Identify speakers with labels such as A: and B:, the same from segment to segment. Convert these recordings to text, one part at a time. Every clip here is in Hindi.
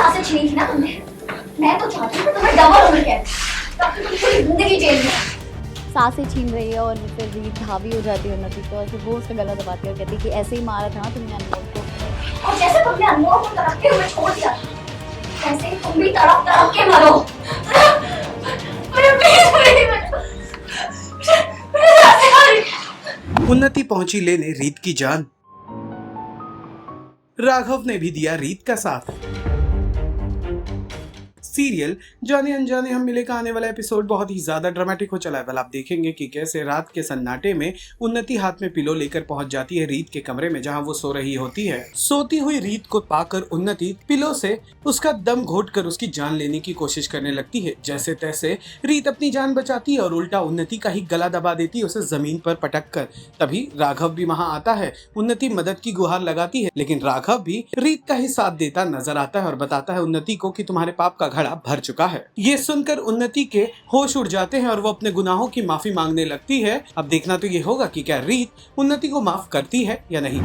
A: सांसें छीनी थी ना तुमने। मैं तो चाहती हूँ तुम्हें डबल उम्र कैद, ताकि तुम पूरी जिंदगी जेल में।
B: सांसें छीन रही है और फिर रीत हावी हो जाती है उन्नति पे और फिर वो उसका गला दबाती है और कहती है कि ऐसे ही मारा था ना तुमने अनमोल को।
A: और जैसे तुमने अनमोल को तड़पते हुए छोड़ दिया था, वैसे ही तुम भी तड़प तड़प के मरो।
C: उन्नति पहुंची लेने रीत की जान। राघव ने भी दिया रीत का साथ। सीरियल जाने अनजाने हम मिले का आने वाला एपिसोड बहुत ही ज्यादा ड्रामेटिक हो चला है। आप देखेंगे कि कैसे रात के सन्नाटे में उन्नति हाथ में पिलो लेकर पहुंच जाती है रीत के कमरे में, जहां वो सो रही होती है। सोती हुई रीत को पाकर उन्नति पिलो से उसका दम घोट कर उसकी जान लेने की कोशिश करने लगती है। जैसे तैसे रीत अपनी जान बचाती है और उल्टा उन्नति का ही गला दबा देती है, उसे जमीन पर पटक कर। तभी राघव भी वहां आता है। उन्नति मदद की गुहार लगाती है, लेकिन राघव भी रीत का ही साथ देता नजर आता है और बताता है उन्नति को कि तुम्हारे पाप का घड़ा भर चुका है। ये सुनकर उन्नति के होश उड़ जाते हैं और वो अपने गुनाहों की माफी मांगने लगती है। अब देखना तो ये होगा कि क्या रीत उन्नति को माफ करती है या नहीं।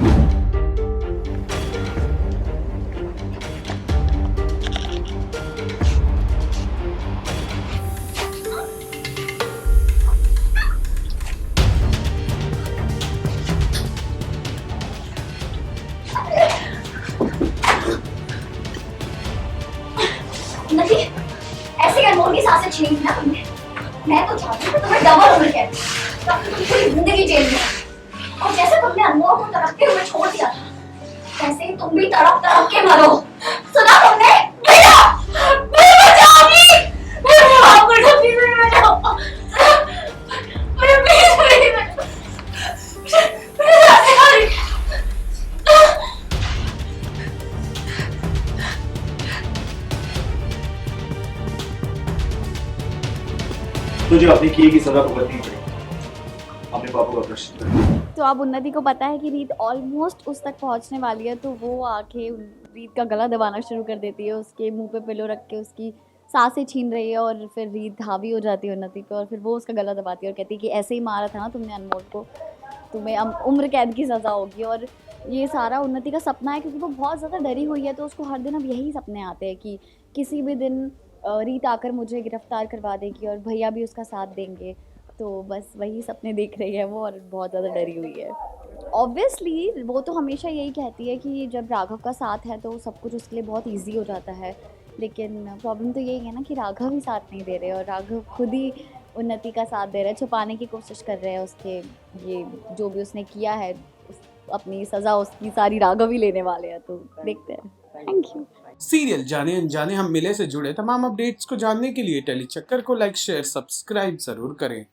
A: उन्नति, ऐसे अनमोल की सांसें छीनी थी ना तुमने। मैं तो चाहती हूँ तुम्हें डबल उम्र कैद, ताकि तुम पूरी जिंदगी जेल में। और जैसे तुमने अनमोल को तड़पते हुए छोड़ दिया था, वैसे ही तुम भी तड़प तड़प के मरो। सुना तुमने? भैया, मुझे बचाओ प्लीज, मुझे माफ कर दो प्लीज, मुझे बचाओ, मुझे प्लीज, मुझे बचाओ, मुझे सांसें आ रही हैं।
D: तुझे अपनी किए की सजा भुगतनी पड़ेगी। अपने पापों का प्रायश्चित कर।
B: तो अब उन्नति को पता है कि रीत ऑलमोस्ट उस तक पहुंचने वाली है, तो वो आके रीत का गला दबाना शुरू कर देती है, उसके मुंह पे पिलो रख के उसकी सांसें छीन रही है और फिर रीत हावी हो जाती है उन्नति पे और फिर वो उसका गला दबाती है और कहती है कि ऐसे ही मारा था ना तुमने अनमोल को, तुम्हें उम्र कैद की सज़ा होगी। और ये सारा उन्नति का सपना है, क्योंकि वो बहुत ज़्यादा डरी हुई है, तो उसको हर दिन अब यही सपने आते हैं कि किसी भी दिन रीत आकर मुझे गिरफ्तार करवा देगी और भैया भी उसका साथ देंगे। तो बस वही सपने देख रही है वो और बहुत ज़्यादा डरी हुई है। ऑब्वियसली वो तो हमेशा यही कहती है कि जब राघव का साथ है तो सब कुछ उसके लिए बहुत इजी हो जाता है, लेकिन प्रॉब्लम तो यही है ना कि राघव ही साथ नहीं दे रहे और राघव खुद ही उन्नति का साथ दे रहे हैं, छुपाने की कोशिश कर रहे हैं उसके ये जो भी उसने किया है, अपनी सज़ा उसकी सारी राघव ही लेने वाले हैं। तो देखते हैं। Thank you.
C: सीरियल जाने अनजाने हम मिले से जुड़े तमाम अपडेट्स को जानने के लिए टेली चक्कर को लाइक शेयर सब्सक्राइब जरूर करें।